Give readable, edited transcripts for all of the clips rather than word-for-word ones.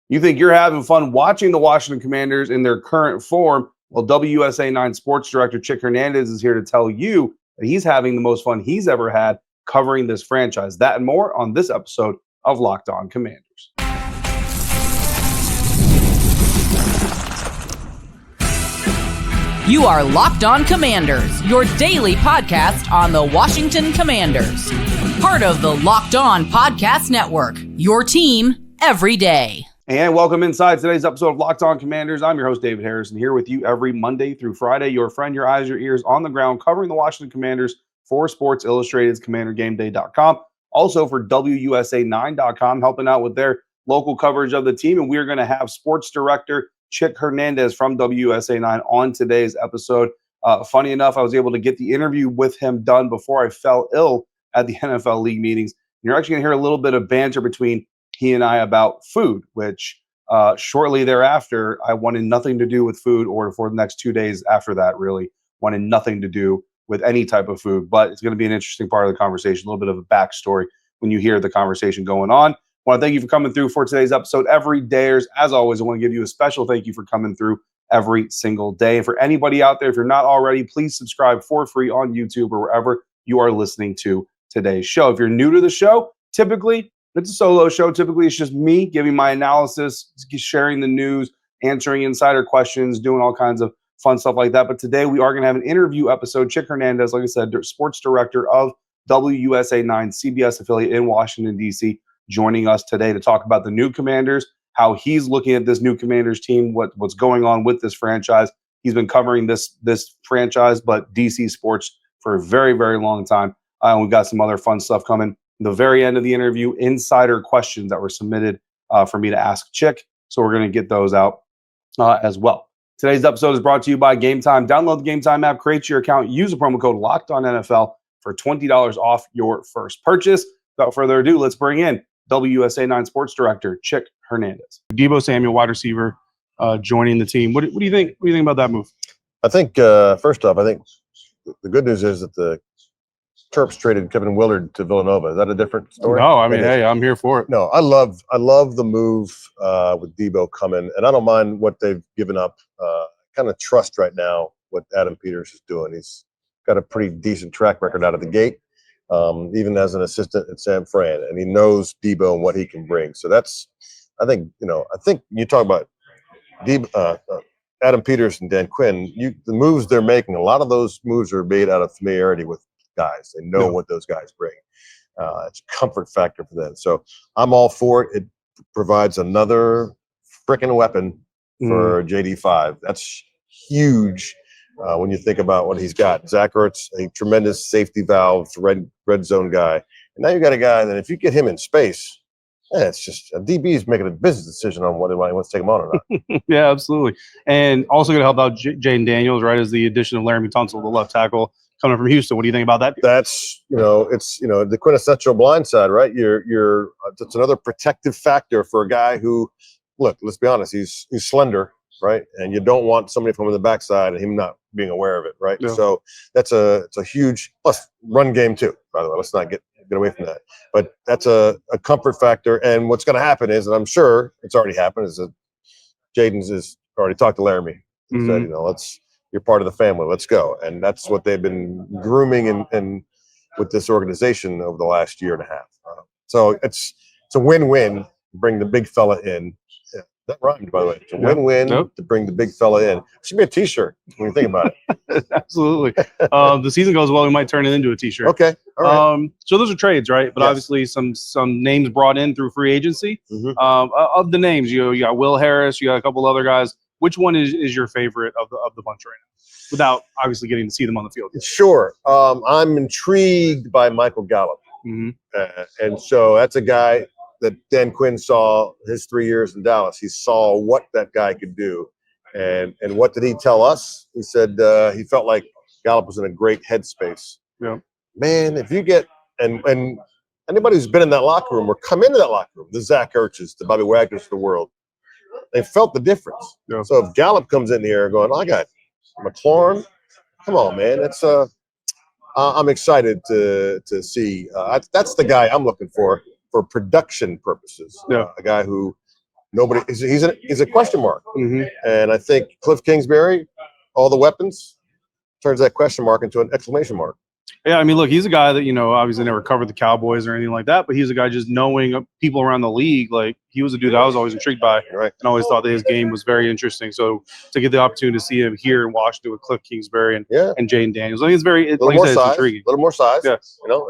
You think you're having fun watching the Washington Commanders in their current form? Well, WUSA 9 sports director Chick Hernandez is here to tell you that he's having the most fun he's ever had covering this franchise. That and more on this episode of Locked On Commanders. You are Locked On Commanders, your daily podcast on the Washington Commanders. Part of the Locked On Podcast Network, your team every day. And welcome inside today's episode of Locked On Commanders. I'm your host, David Harrison, here with you every Monday through Friday. Your friend, your eyes, your ears on the ground, covering the Washington Commanders for Sports Illustrated's CommanderGameDay.com. Also for WUSA9.com, helping out with their local coverage of the team. And we're going to have sports director Chick Hernandez from WUSA 9 on today's episode. Funny enough, I was able to get the interview with him done before I fell ill at the NFL League meetings. You're actually going to hear a little bit of banter between he and I about food, which shortly thereafter, I wanted nothing to do with food, or for the next 2 days after that, really wanted nothing to do with any type of food. But it's going to be an interesting part of the conversation, a little bit of a backstory when you hear the conversation going on. I want to thank you for coming through for today's episode. Every dayers, as always, I want to give you a special thank you for coming through every single day. And for anybody out there, if you're not already, please subscribe for free on YouTube or wherever you are listening to today's show. If you're new to the show, typically it's a solo show. Typically it's just me giving my analysis, sharing the news, answering insider questions, doing all kinds of fun stuff like that. But today we are going to have an interview episode. Chick Hernandez, like I said, sports director of WUSA 9, CBS affiliate in Washington, D.C., joining us today to talk about the new Commanders, how he's looking at this new Commanders team, what's going on with this franchise. He's been covering this franchise, but DC sports for a very, very long time. And we've got some other fun stuff coming. The very end of the interview, insider questions that were submitted for me to ask Chick. So we're going to get those out as well. Today's episode is brought to you by Game Time. Download the Game Time app, create your account, use the promo code LOCKEDONNFL for $20 off your first purchase. Without further ado, let's bring in WUSA 9 sports director Chick Hernandez. Deebo Samuel, wide receiver, joining the team. What do you think? What do you think about that move? I think first off, I think the good news is that the Terps traded Kevin Willard to Villanova. Is that a different story? No, I mean, hey, I'm here for it. No, I love the move with Deebo coming, and I don't mind what they've given up. Kind of trust right now what Adam Peters is doing. He's got a pretty decent track record out of the gate. Even as an assistant at San Fran, and he knows Deebo and what he can bring. So that's, I think you talk about Adam Peters and Dan Quinn, the moves they're making, a lot of those moves are made out of familiarity with guys. They know what those guys bring. It's a comfort factor for them. So I'm all for it. It provides another freaking weapon for JD5. That's huge. When you think about what he's got, Zach Ertz, a tremendous safety valve, red zone guy, and now you got a guy that if you get him in space, it's just a DB is making a business decision on whether he wants to take him on or not. Yeah, absolutely, and also going to help out Jayden Daniels, right? As the addition of Laremy Tunsil, the left tackle coming from Houston. What do you think about that? That's it's the quintessential blind side, right? It's another protective factor for a guy who, look, let's be honest, he's slender. Right, and you don't want somebody from the backside and him not being aware of it, right? Yeah. So it's a huge plus run game too. By the way, let's not get away from that. But that's a comfort factor. And what's going to happen is, and I'm sure it's already happened, is that Jayden's has already talked to Laremy and said, you're part of the family, let's go. And that's what they've been grooming and with this organization over the last year and a half. So it's a win-win. Bring the big fella in. That rhymed, by the way. It's a win-win to bring the big fella in. It should be a T-shirt when you think about it. Absolutely. The season goes well, we might turn it into a T-shirt. Okay. All right. So those are trades, right? But obviously some names brought in through free agency. Of the names, you got Will Harris, you got a couple other guys. Which one is your favorite of the bunch right now? Without obviously getting to see them on the field yet. Sure. I'm intrigued by Michael Gallup. And so that's a guy that Dan Quinn saw his 3 years in Dallas. He saw what that guy could do. And what did he tell us? He said he felt like Gallup was in a great headspace. Yeah. Man, if you get and anybody who's been in that locker room or come into that locker room, the Zach Ertzes, the Bobby Wagners of the world, they felt the difference. Yeah. So if Gallup comes in here going, I got McLaurin, come on, man. It's I'm excited to see. That's the guy I'm looking for production purposes. Yeah. A guy who Nobody. He's a question mark. Mm-hmm. And I think Cliff Kingsbury, all the weapons, turns that question mark into an exclamation mark. Yeah, I mean, look, he's a guy that, obviously never covered the Cowboys or anything like that, but he's a guy just knowing people around the league. Like, he was a dude that I was always intrigued by, right, and always thought that his game was very interesting. So to get the opportunity to see him here in Washington with Cliff Kingsbury and Jayden Daniels, I think it's very, a little more size, it's intriguing. A little more size. Yeah.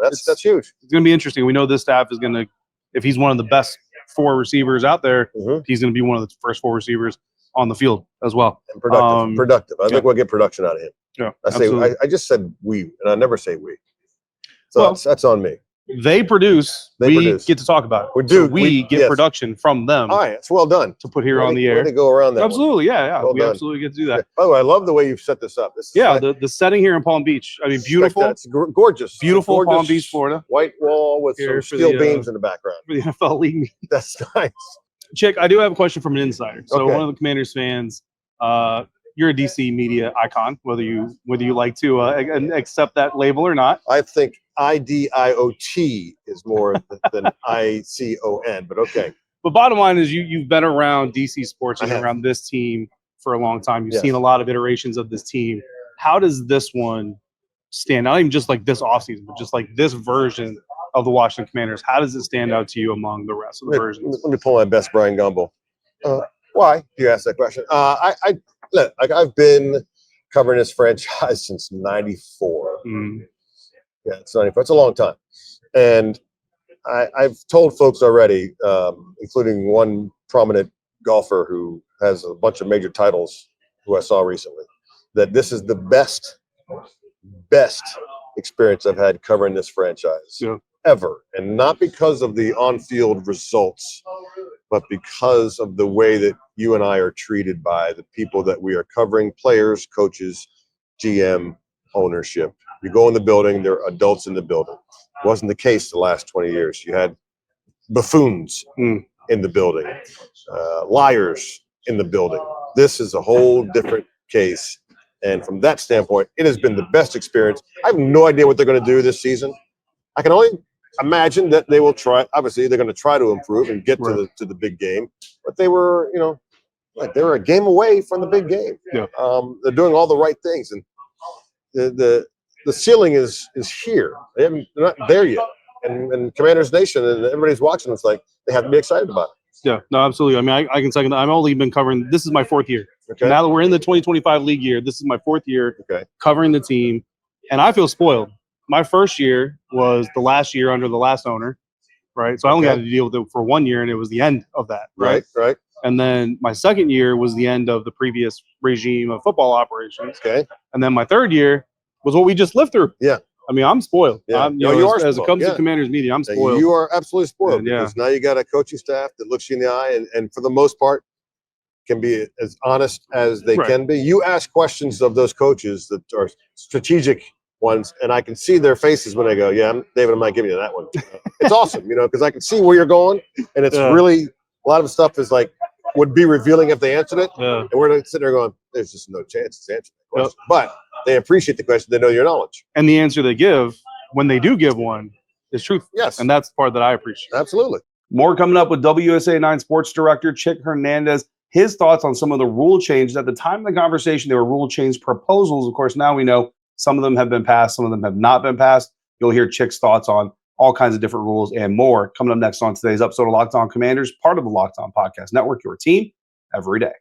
That's huge. It's going to be interesting. We know this staff is going to, if he's one of the best 4 receivers out there, he's going to be one of the first 4 receivers on the field as well. And productive. I think we'll get production out of him. Yeah, I just said we, and I never say we. So that's on me. They produce. We get to talk about it. We get production from them. All right, it's well done to put here on the air. To go around that. Absolutely, yeah. We absolutely get to do that. By the way, I love the way you've set this up. The setting here in Palm Beach. I mean, beautiful. It's gorgeous. Beautiful Palm Beach, Florida. White wall with some steel beams in the background. For the NFL league. That's nice. Chick, I do have a question from an insider. So one of the Commanders fans. You're a DC media icon, whether you like to accept that label or not. I think IDIOT is more than ICON, but okay. But bottom line is you've been around DC sports and around this team for a long time. You've seen a lot of iterations of this team. How does this one stand? Not even just like this offseason, but just like this version of the Washington Commanders. How does it stand out to you among the rest of the versions? Let me pull my best Brian Gumbel. Why do you ask that question? Look, I've been covering this franchise since '94. Yeah, it's 94. It's a long time, and I've told folks already, including one prominent golfer who has a bunch of major titles, who I saw recently, that this is the best experience I've had covering this franchise ever, and not because of the on-field results, but because of the way that you and I are treated by the people that we are covering, players, coaches, GM, ownership. You go in the building, there are adults in the building. It wasn't the case the last 20 years. You had buffoons in the building, liars in the building. This is a whole different case. And from that standpoint, it has been the best experience. I have no idea what they're going to do this season. I can only imagine that they will try. Obviously, they're going to try to improve and get to the big game. But they were, they were a game away from the big game. Yeah. They're doing all the right things, and the ceiling is here. They're not there yet. And Commanders Nation and everybody's watching. It's like they have to be excited about it. Yeah, no, absolutely. I mean, I can second that. I've only been covering. This is my 4th year. Okay. Now that we're in the 2025 league year, this is my 4th year covering the team, and I feel spoiled. My first year was the last year under the last owner, right? So I only had to deal with it for 1 year, and it was the end of that, right? Right. And then my second year was the end of the previous regime of football operations. Okay. And then my 3rd year was what we just lived through. Yeah. I mean, I'm spoiled. Yeah. You are as it comes to Commanders media, I'm spoiled. You are absolutely spoiled because now you got a coaching staff that looks you in the eye and for the most part can be as honest as they can be. You ask questions of those coaches that are strategic ones, and I can see their faces when they go, David, I'm not giving you that one. It's awesome, because I can see where you're going, and it's really, a lot of stuff is like, would be revealing if they answered it, and we're sitting there going, there's just no chance to answer the question. But they appreciate the question. They know your knowledge. And the answer they give, when they do give one, is truthful. Yes. And that's the part that I appreciate. Absolutely. More coming up with WSA 9 Sports Director Chick Hernandez. His thoughts on some of the rule changes. At the time of the conversation, there were rule change proposals. Of course, now we know some of them have been passed. Some of them have not been passed. You'll hear Chick's thoughts on all kinds of different rules and more coming up next on today's episode of Locked On Commanders, part of the Locked On Podcast Network, your team every day.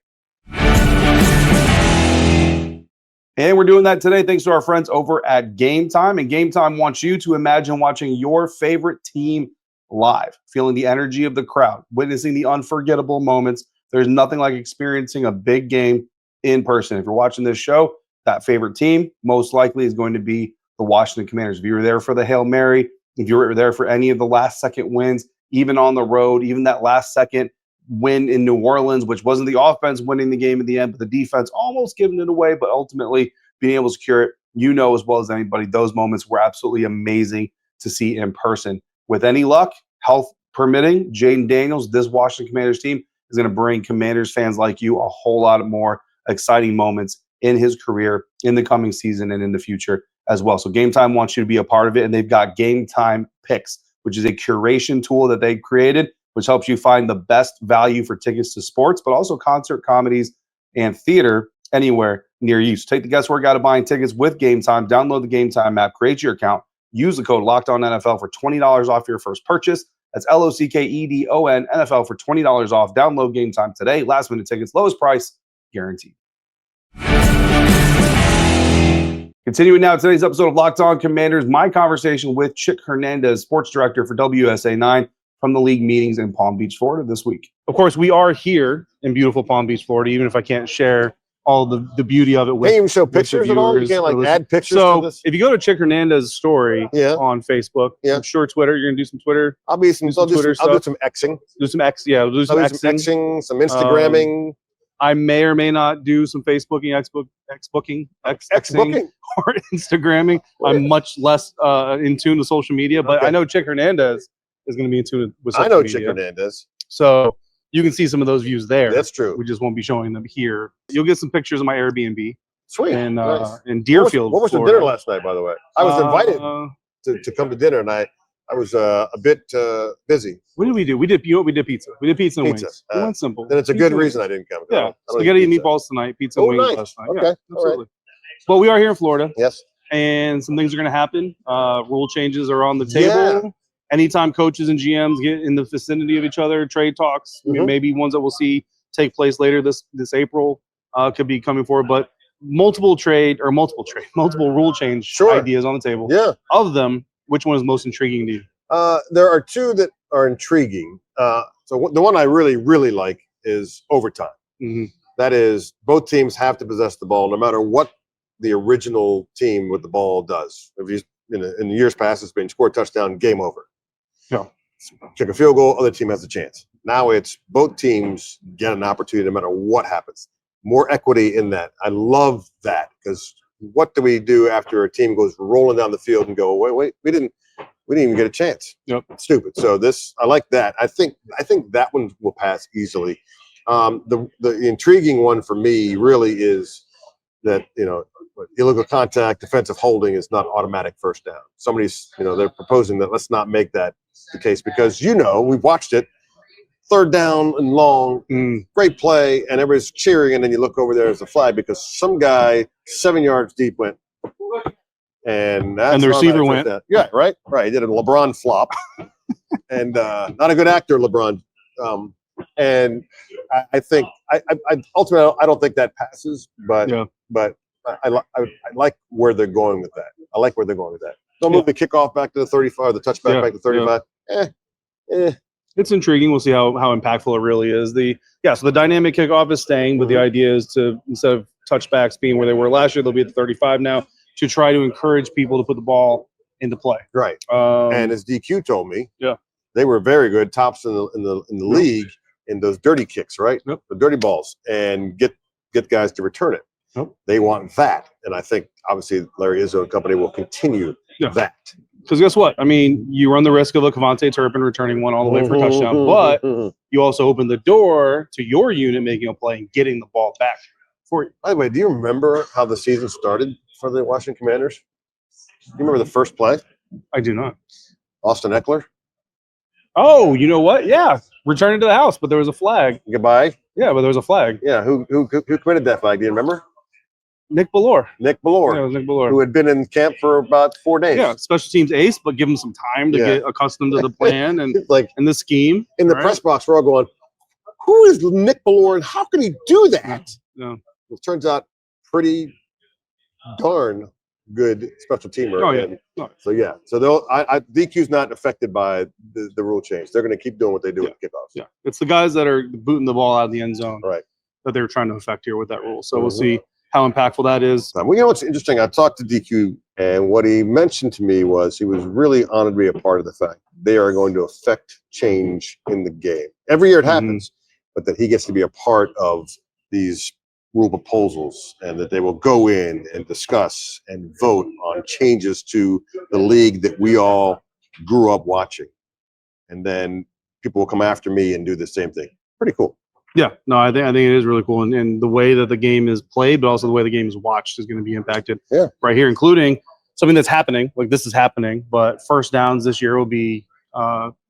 And we're doing that today thanks to our friends over at Game Time. And Game Time wants you to imagine watching your favorite team live, feeling the energy of the crowd, witnessing the unforgettable moments. There's nothing like experiencing a big game in person. If you're watching this show, that favorite team most likely is going to be the Washington Commanders. If you were there for the Hail Mary, if you were there for any of the last-second wins, even on the road, even that last-second win in New Orleans, which wasn't the offense winning the game at the end, but the defense almost giving it away, but ultimately being able to secure it, as well as anybody, those moments were absolutely amazing to see in person. With any luck, health permitting, Jayden Daniels, this Washington Commanders team, is going to bring Commanders fans like you a whole lot more exciting moments in his career, in the coming season, and in the future as well. So Game Time wants you to be a part of it, and they've got Game Time Picks, which is a curation tool that they created which helps you find the best value for tickets to sports, but also concert, comedies, and theater anywhere near you. So take the guesswork out of buying tickets with Game Time. Download the Game Time app, create your account, use the code LOCKEDONNFL for $20 off your first purchase. That's LOCKEDON NFL for $20 off. Download Game Time today. Last minute tickets, lowest price guaranteed. Continuing now today's episode of Locked On Commanders, my conversation with Chick Hernandez, sports director for WSA 9 from the league meetings in Palm Beach, Florida this week. Of course, we are here in beautiful Palm Beach, Florida, even if I can't share all the beauty of it with. Can't even show pictures at all? You can't like add pictures so to this? If you go to Chick Hernandez's story on Facebook, I'm sure Twitter, you're going to do some Twitter. I'll do some Xing. Do some X, yeah. Do some Xing, some Instagramming. I may or may not do some Facebooking, Xbooking, or Instagramming. I'm much less in tune with social media, but I know Chick Hernandez is going to be in tune with social media. I know Chick Hernandez. So you can see some of those views there. That's true. We just won't be showing them here. You'll get some pictures of my Airbnb. Sweet. And nice. In Deerfield. What was the dinner last night, by the way? I was invited to come to dinner, and I was a bit busy. What did we do? We did pizza. We did pizza and wings. We went simple. Then it's a good reason I didn't come. Yeah. Spaghetti and meatballs tonight, pizza and wings last night. Okay. Yeah, absolutely. Right. But we are here in Florida. Yes. And some things are going to happen. Rule changes are on the table. Yeah. Anytime coaches and GMs get in the vicinity of each other, trade talks, maybe ones that we'll see take place later this April could be coming forward. But multiple rule change ideas on the table. Yeah. Of them, which one is most intriguing to you? There are two that are intriguing. So the one I really, really like is overtime. Mm-hmm. That is, both teams have to possess the ball no matter what the original team with the ball does. If you, in the years past, it's been score a touchdown, game over. Yeah. Kick a field goal, other team has a chance. Now it's both teams get an opportunity no matter what happens. More equity in that. I love that, because what do we do after a team goes rolling down the field and go, wait, we didn't even get a chance. Yep. It's stupid. So I like that. I think that one will pass easily. The intriguing one for me really is that, illegal contact, defensive holding is not automatic first down. Somebody's, they're proposing that let's not make that the case, because we've watched it. Third down and long, great play, and everybody's cheering, and then you look over there as a flag because some guy 7 yards deep went, and the receiver went. Yeah, right. He did a LeBron flop, and not a good actor, LeBron. And I think ultimately I don't think that passes, but I like where they're going with that. They'll move the kickoff back to the 35, the touchback back to 35. It's intriguing. We'll see how impactful it really is. So the dynamic kickoff is staying, but the idea is to, instead of touchbacks being where they were last year, they'll be at the 35 now, to try to encourage people to put the ball into play. Right. And as DQ told me, they were very good, tops in the league in those dirty kicks, right? Yep. The dirty balls, and get guys to return it. Yep. They want that, and I think obviously Larry Izzo and company will continue that. Because guess what? I mean, you run the risk of a Devontae Turpin returning one all the way for a touchdown, but you also open the door to your unit making a play and getting the ball back for you. By the way, do you remember how the season started for the Washington Commanders? Do you remember the first play? I do not. Austin Eckler? Oh, you know what? Yeah. Returning to the house, but there was a flag. Goodbye? Yeah, but there was a flag. Yeah, who committed that flag? Do you remember? Nick Ballore. Yeah, it was Nick Ballore. Who had been in camp for about 4 days. Yeah, special teams ace, but give him some time to get accustomed to the plan and and the scheme. In the press box, we're all going, who is Nick Ballore and how can he do that? Yeah. It turns out pretty darn good special teamer. Oh, yeah. So DQ's not affected by the rule change. They're going to keep doing what they do with kickoffs. Yeah, it's the guys that are booting the ball out of the end zone that they're trying to affect here with that rule. So we'll see how impactful that is. Well, what's interesting? I talked to DQ, and what he mentioned to me was he was really honored to be a part of the fact they are going to affect change in the game. Every year it happens, but that he gets to be a part of these rule proposals, and that they will go in and discuss and vote on changes to the league that we all grew up watching. And then people will come after me and do the same thing. Pretty cool. Yeah, no, I think it is really cool, and the way that the game is played, but also the way the game is watched, is going to be impacted right here, including something that's happening. Like, this is happening, but first downs this year will be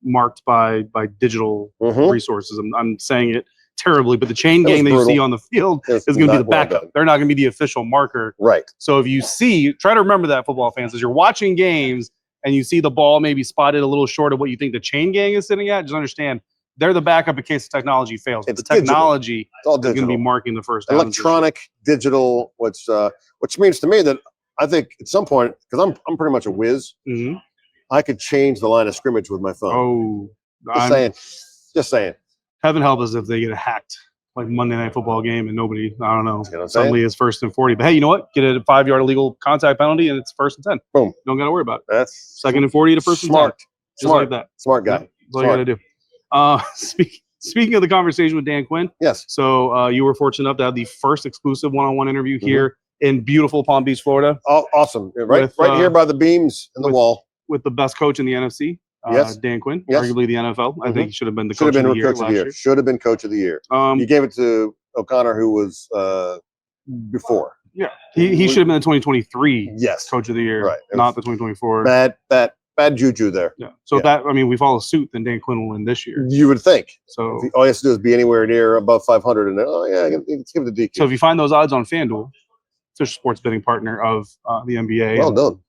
marked by digital Mhm. resources. I'm saying it terribly, but the chain It was gang that you see brutal. on the field It's is going to be not the well backup. done. They're not going to be the official marker. Right. So if you see, try to remember that, football fans, as you're watching games and you see the ball maybe spotted a little short of what you think the chain gang is sitting at, just understand they're the backup in case the technology fails. It's The technology It's all is going to be digital. marking the first down. Electronic, digital, which means to me that I think at some point, because I'm pretty much a whiz, Mm-hmm. I could change the line of scrimmage with my phone. Oh, Just saying. Heaven help us if they get hacked like Monday Night Football game and nobody, I don't know, You know what I'm suddenly saying? it's 1st and 40. But hey, you know what? Get a 5-yard illegal contact penalty and it's 1st and 10. Boom. Don't got to worry about it. That's 2nd and 40 to 1st and 10. smart. Just like that. Smart guy. Yeah, that's all you got to do. Speaking of the conversation with Dan Quinn, Yes. so you were fortunate enough to have the first exclusive one-on-one interview here in beautiful Palm Beach, Florida. Oh, awesome. Right here by the beams in the wall. With the best coach in the NFC, Yes. Dan Quinn, Yes. arguably the NFL. I think he should have been the Should have coach been of the year coach of last the year. year. Should have been coach of the year. You gave it to O'Connor, who was before. Yeah, he should have been the 2023 Yes. coach of the year, Right. not the 2024. Bad juju there. Yeah. So we follow suit, then Dan Quinn will win this year. You would think. So All he has to do is be anywhere near above 500, and then, let's give it to DQ. So if you find those odds on FanDuel, official sports betting partner of the NBA, well done.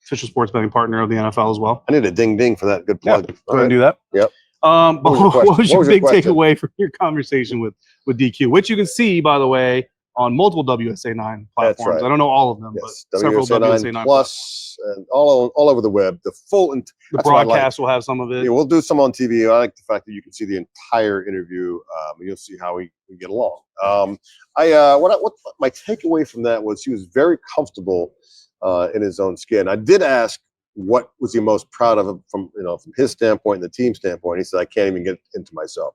official sports betting partner of the NFL as well. I need a ding ding for that. Good plug. Yeah, go ahead and do that. Yep. But what was your big question? takeaway from your conversation with DQ, which you can see, by the way, on multiple WSA 9 platforms. That's right. I don't know all of them, Yes. but several WSA 9 Plus and all over the web. The full the broadcast will have some of it. Yeah, we'll do some on TV. I like the fact that you can see the entire interview. And you'll see how we get along. What my takeaway from that was he was very comfortable in his own skin. I did ask what was he most proud of from his standpoint and the team standpoint. He said, I can't even get into myself.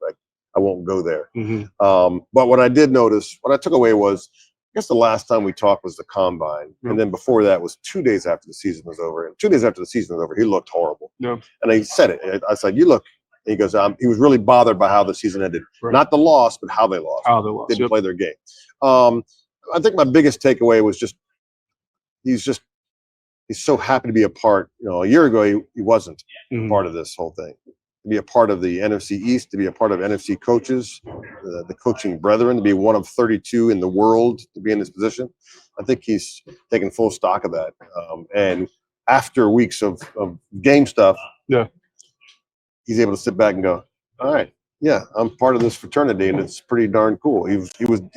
I won't go there. Mm-hmm. But what I did notice, what I took away was, I guess the last time we talked was the combine. Yep. And then before that was 2 days after the season was over. And 2 days after the season was over, he looked horrible. Yep. And he said it. I said, you look. And he goes, he was really bothered by how the season ended. Right. Not the loss, but how they lost. Didn't play their game. I think my biggest takeaway was he's so happy to be a part. A year ago, he wasn't part of this whole thing. To be a part of the NFC East, to be a part of NFC coaches, the coaching brethren, to be one of 32 in the world to be in this position. I think he's taken full stock of that. And after weeks of game stuff, he's able to sit back and go, all right, yeah, I'm part of this fraternity, and it's pretty darn cool. He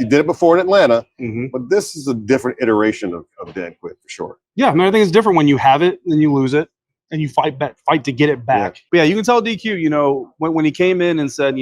did it before in Atlanta, but this is a different iteration of Dan Quinn for sure. Yeah, I mean, I think it's different when you have it and you lose it. And you fight to get it back. Yeah. But yeah, you can tell DQ, when he came in and said,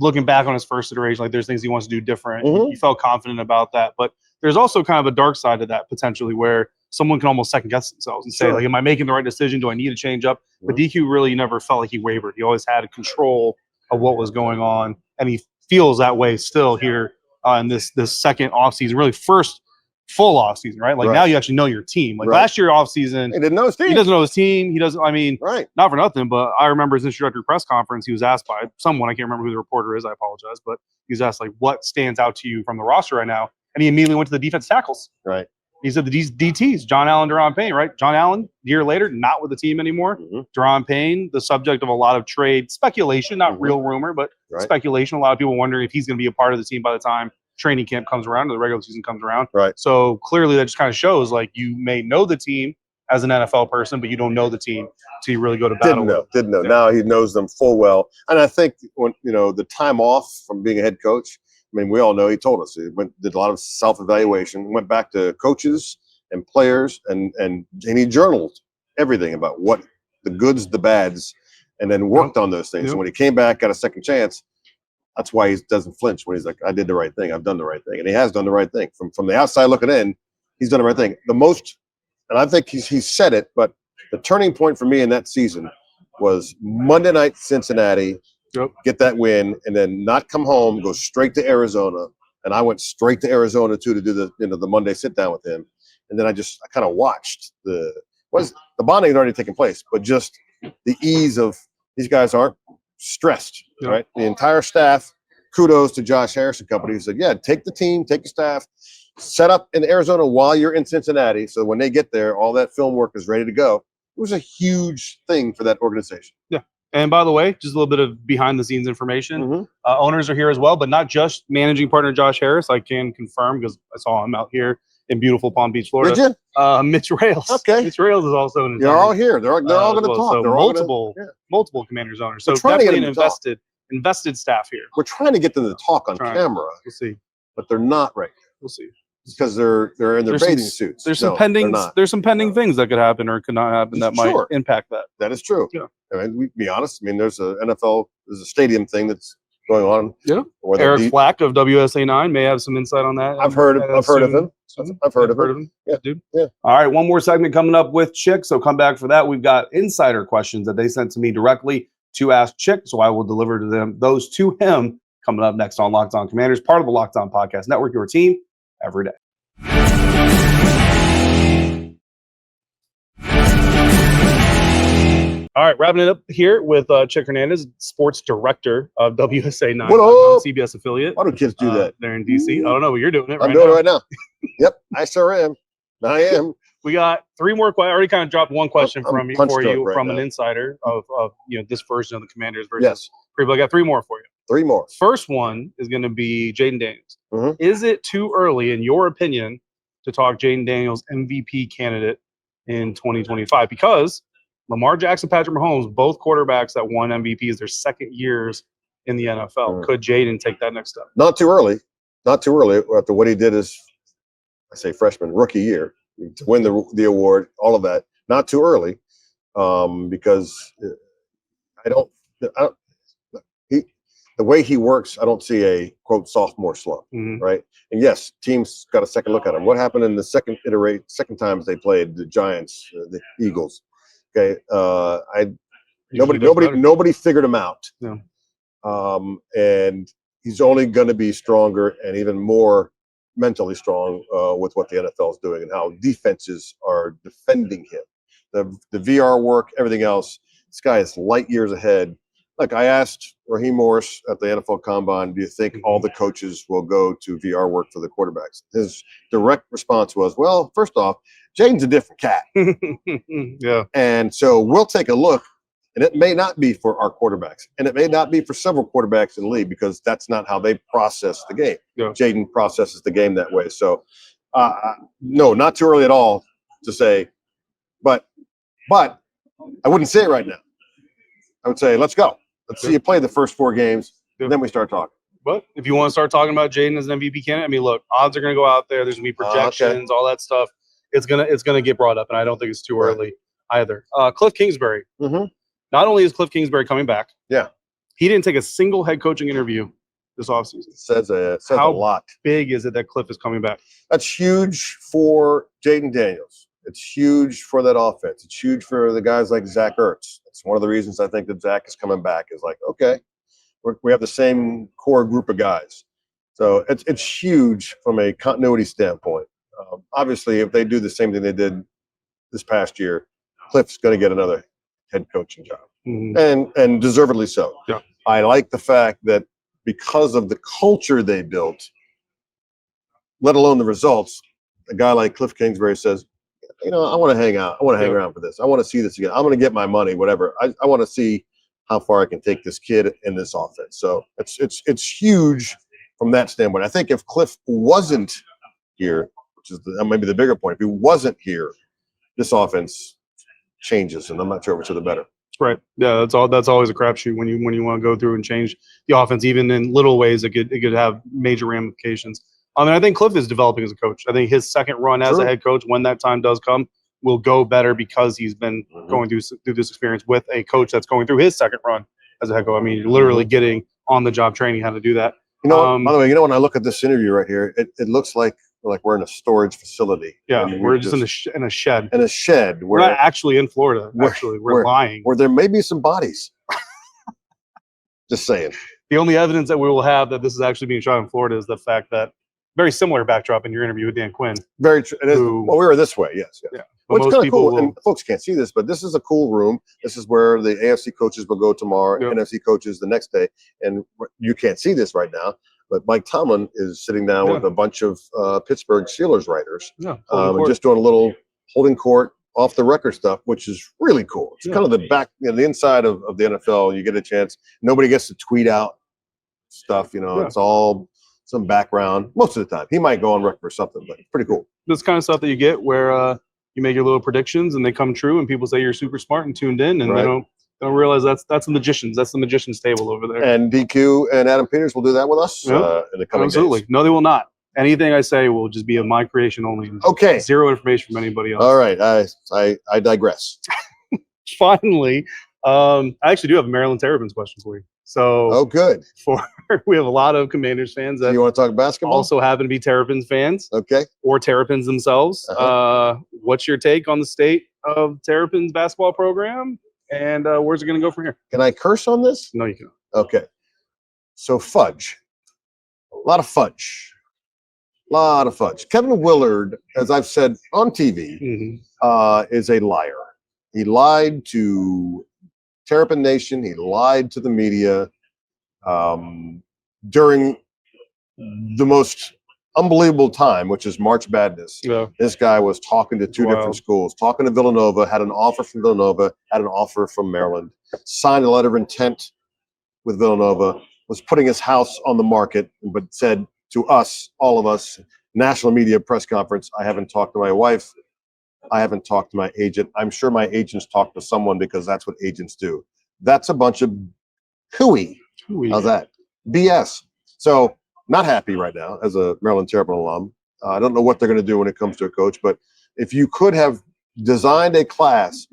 looking back on his first iteration, like there's things he wants to do different. He felt confident about that. But there's also kind of a dark side to that potentially where someone can almost second guess themselves and say, like, am I making the right decision? Do I need to change up? But DQ really never felt like he wavered. He always had control of what was going on. And he feels that way still here in this second offseason, really first full off season, right? Like now you actually know your team. Like last year off season, he didn't know his team. He doesn't know his team. He doesn't. I mean, not for nothing, but I remember his introductory press conference. He was asked by someone, I can't remember who the reporter is. I apologize, but he was asked like, "What stands out to you from the roster right now?" And he immediately went to the defense tackles. Right. He said the DTs, John Allen, Deron Payne. Right. John Allen, a year later, not with the team anymore. Deron Payne, the subject of a lot of trade speculation, not real rumor, but speculation. A lot of people wondering if he's going to be a part of the team by the time training camp comes around or the regular season comes around. Right. So clearly that just kind of shows like you may know the team as an NFL person, but you don't know the team until you really go to battle. Didn't know. Yeah. Now he knows them full well. And I think when the time off from being a head coach, I mean, we all know he told us he did a lot of self-evaluation, went back to coaches and players and he journaled everything about what the goods, the bads, and then worked on those things. And when he came back, got a second chance, that's why he doesn't flinch when he's like, I did the right thing. I've done the right thing. And he has done the right thing. From the outside looking in, he's done the right thing. And I think he's said it, but the turning point for me in that season was Monday night Cincinnati, get that win, and then not come home, go straight to Arizona. And I went straight to Arizona too to do the Monday sit down with him. And then I kind of watched the bonding had already taken place, but just the ease of these guys aren't stressed, right? The entire staff, kudos to Josh Harrison Company, who said, yeah, take the team, take your staff, set up in Arizona while you're in Cincinnati. So when they get there, all that film work is ready to go. was a huge thing for that organization. Yeah. And by the way, just a little bit of behind the scenes information. Mm-hmm. Owners are here as well, but not just managing partner Josh Harris. I can confirm because I saw him out here in beautiful Palm Beach, Florida. Did you? Mitch Rails. Okay. Mitch Rails is also in. They're all here. They're all going to talk. So They're multiple Commanders owners. We're So trying to get definitely them to an invested staff here. We're trying to get them to talk on camera. We'll see. But they're not right now. We'll see. Because they're in their bathing suits. There's some pending things that could happen or could not happen that might impact that. That is true. Yeah. I mean, we be honest. I mean, there's a stadium thing that's going on. Yeah. Eric Flack of WSA 9 may have some insight on that. I've heard of him. I've heard of him. Yeah, dude. Yeah. All right, one more segment coming up with Chick. So come back for that. We've got insider questions that they sent to me directly to ask Chick. So I will deliver to them those to him coming up next on Locked On Commanders, part of the Locked On Podcast Network, your team every day. All right, wrapping it up here with Chick Hernandez, sports director of WSA 9, CBS affiliate. Why do kids do that? They're in DC. I don't know, but you're doing it I'm doing it right now. Yep, I sure am. I am. We got three more questions. I already kind of dropped one question from you from an insider of this version of the Commanders versus people. I got three more for you. Three more. First one is going to be Jayden Daniels. Mm-hmm. Is it too early, in your opinion, to talk Jayden Daniels MVP candidate in 2025? Because Lamar Jackson, Patrick Mahomes, both quarterbacks that won MVPs their second years in the NFL. Mm-hmm. Could Jayden take that next step? Not too early. Not too early. After what he did his, rookie year to win the award, all of that. Not too early, because the way he works, I don't see a quote sophomore slump, right? And yes, teams got a second look at him. What happened in the second times they played the Giants, the Eagles? Okay, nobody figured him out. Yeah. And he's only going to be stronger and even more mentally strong with what the NFL is doing and how defenses are defending him. The VR work, everything else. This guy is light years ahead. Look, I asked Raheem Morris at the NFL Combine, do you think all the coaches will go to VR work for the quarterbacks? His direct response was, well, first off, Jayden's a different cat. Yeah. And so we'll take a look, and it may not be for our quarterbacks, and it may not be for several quarterbacks in the league because that's not how they process the game. Yeah. Jayden processes the game that way. So, no, not too early at all to say, but I wouldn't say it right now. I would say, let's go. Let's see you play the first 4 games, and then we start talking. But if you want to start talking about Jayden as an MVP candidate, I mean, look, odds are going to go out there. There's going to be projections, all that stuff. It's gonna get brought up, and I don't think it's too early either. Cliff Kingsbury. Mm-hmm. Not only is Cliff Kingsbury coming back, he didn't take a single head coaching interview this offseason. Says a lot. Big is it that Cliff is coming back? That's huge for Jayden Daniels. It's huge for that offense. It's huge for the guys like Zach Ertz. It's one of the reasons I think that Zach is coming back. Is like, okay, we have the same core group of guys, so it's huge from a continuity standpoint. Obviously, if they do the same thing they did this past year, Cliff's going to get another head coaching job, and deservedly so. Yeah. I like the fact that because of the culture they built, let alone the results, a guy like Cliff Kingsbury says, I want to hang out. I want to hang around for this. I want to see this again. I'm going to get my money, whatever. I want to see how far I can take this kid in this offense. So it's huge from that standpoint. I think if Cliff wasn't here, which is maybe the bigger point, if he wasn't here, this offense changes, and I'm not sure which are the better. Right. Yeah, that's always a crapshoot when you want to go through and change the offense, even in little ways. It could have major ramifications. I mean, I think Cliff is developing as a coach. I think his second run as a head coach, when that time does come, will go better because he's been going through this experience with a coach that's going through his second run as a head coach. I mean, you're literally getting on the job training how to do that. By the way, when I look at this interview right here, it looks like we're in a storage facility. Yeah, we're just in a shed. In a shed. We're not actually in Florida. We're lying. Where there may be some bodies. Just saying. The only evidence that we will have that this is actually being shot in Florida is the fact that very similar backdrop in your interview with Dan Quinn. Very true. Well, we were this way, yes. Yeah. Well, it's kind of cool. And folks can't see this, but this is a cool room. This is where the AFC coaches will go tomorrow, NFC coaches the next day. And you can't see this right now, but Mike Tomlin is sitting down with a bunch of Pittsburgh Steelers writers, just doing a little holding court, off the record stuff, which is really cool. It's kind of the back, the inside of the NFL. You get a chance. Nobody gets to tweet out stuff. It's all some background most of the time. He might go on record for something, but it's pretty cool. This kind of stuff that you get where you make your little predictions and they come true, and people say you're super smart and tuned in, and they don't realize that's the magicians. That's the magician's table over there. And DQ and Adam Peters will do that with us in the coming days. No, they will not. Anything I say will just be of my creation only. Okay. Zero information from anybody else. All right. I digress. Finally, I actually do have a Maryland Terrapins question for you. So, good. We have a lot of Commanders fans that you want to talk basketball? Also happen to be Terrapins fans. Okay. Or Terrapins themselves. What's your take on the state of Terrapins basketball program? And where's it going to go from here? Can I curse on this? No, you cannot. Okay. So fudge. A lot of fudge. Kevin Willard, as I've said on TV, is a liar. He lied to Terrapin Nation. He lied to the media during the most unbelievable time, which is March Madness. Yeah. This guy was talking to two different schools, talking to Villanova, had an offer from Villanova, had an offer from Maryland, signed a letter of intent with Villanova, was putting his house on the market, but said to us, all of us, national media press conference, I haven't talked to my wife. I haven't talked to my agent. I'm sure my agents talked to someone because that's what agents do. That's a bunch of hooey. How's that? BS. So not happy right now as a Maryland Terrapin alum. I don't know what they're going to do when it comes to a coach, but if you could have designed a class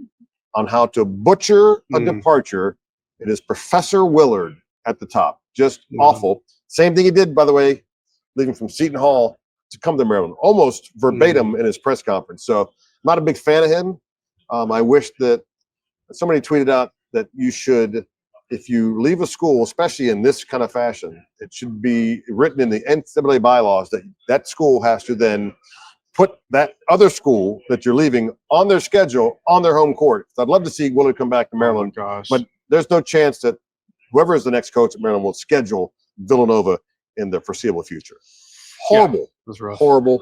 on how to butcher a departure, it is Professor Willard at the top. Just awful. Same thing he did, by the way, leaving from Seton Hall to come to Maryland, almost verbatim in his press conference. So I'm not a big fan of him. I wish that somebody tweeted out that you should, if you leave a school, especially in this kind of fashion, it should be written in the NCAA bylaws that that school has to then put that other school that you're leaving on their schedule, on their home court. So I'd love to see Willard come back to Maryland, but there's no chance that whoever is the next coach at Maryland will schedule Villanova in the foreseeable future. Horrible. Yeah, that's rough. Horrible.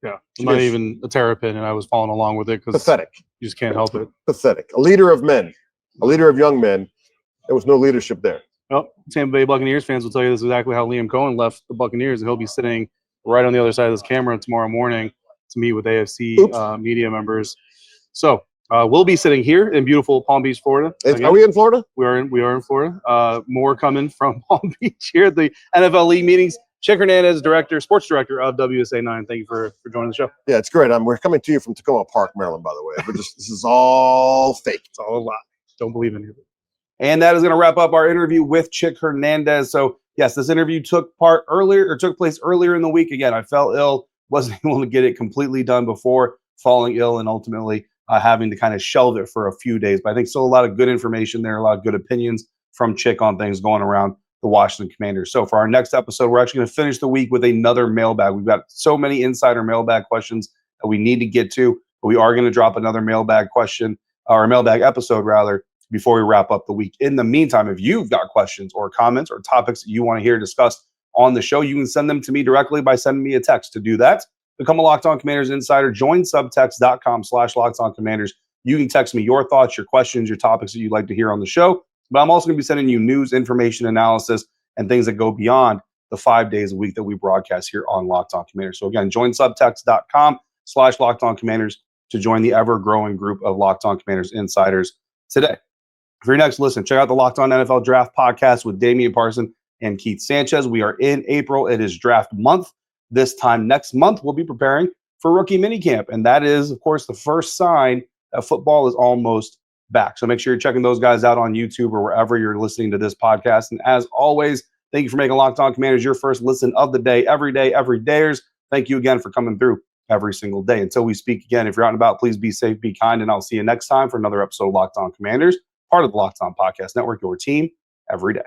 Yeah. I'm not even a Terrapin, and I was following along with it because pathetic. You just can't help it. Pathetic. A leader of men, a leader of young men. There was no leadership there. Well, Tampa Bay Buccaneers fans will tell you this is exactly how Liam Cohen left the Buccaneers, and he'll be sitting right on the other side of this camera tomorrow morning to meet with AFC media members. So we'll be sitting here in beautiful Palm Beach, Florida. Are we in Florida? We are in Florida. More coming from Palm Beach here at the NFL League meetings. Chick Hernandez, sports director of WSA 9. Thank you for joining the show. Yeah, it's great. We're coming to you from Tacoma Park, Maryland, by the way. This is all fake. It's all a lie. Don't believe any of it. And that is going to wrap up our interview with Chick Hernandez. So, yes, this interview took place earlier in the week. Again, I fell ill, wasn't able to get it completely done before falling ill and ultimately having to kind of shelve it for a few days. But I think still a lot of good information there, a lot of good opinions from Chick on things going around the Washington Commanders. So for our next episode, we're actually going to finish the week with another mailbag. We've got so many insider mailbag questions that we need to get to, but we are going to drop another mailbag question, or a mailbag episode rather, before we wrap up the week. In the meantime, if you've got questions or comments or topics that you want to hear discussed on the show, you can send them to me directly by sending me a text. To do that, become a Locked On Commanders insider. Join subtext.com/LockedOnCommanders. You can text me your thoughts, your questions, your topics that you'd like to hear on the show. But I'm also going to be sending you news, information, analysis, and things that go beyond the 5 days a week that we broadcast here on Locked On Commanders. So again, join subtext.com/LockedOnCommanders to join the ever-growing group of Locked On Commanders insiders today. For your next listen, check out the Locked On NFL Draft podcast with Damian Parson and Keith Sanchez. We are in April. It is draft month. This time next month, we'll be preparing for rookie minicamp. And that is, of course, the first sign that football is almost back. So make sure you're checking those guys out on YouTube or wherever you're listening to this podcast. And as always, thank you for making Locked On Commanders your first listen of the day, every dayers. Thank you again for coming through every single day. Until we speak again, if you're out and about, please be safe, be kind, and I'll see you next time for another episode of Locked On Commanders, part of the Locked On Podcast Network, your team every day.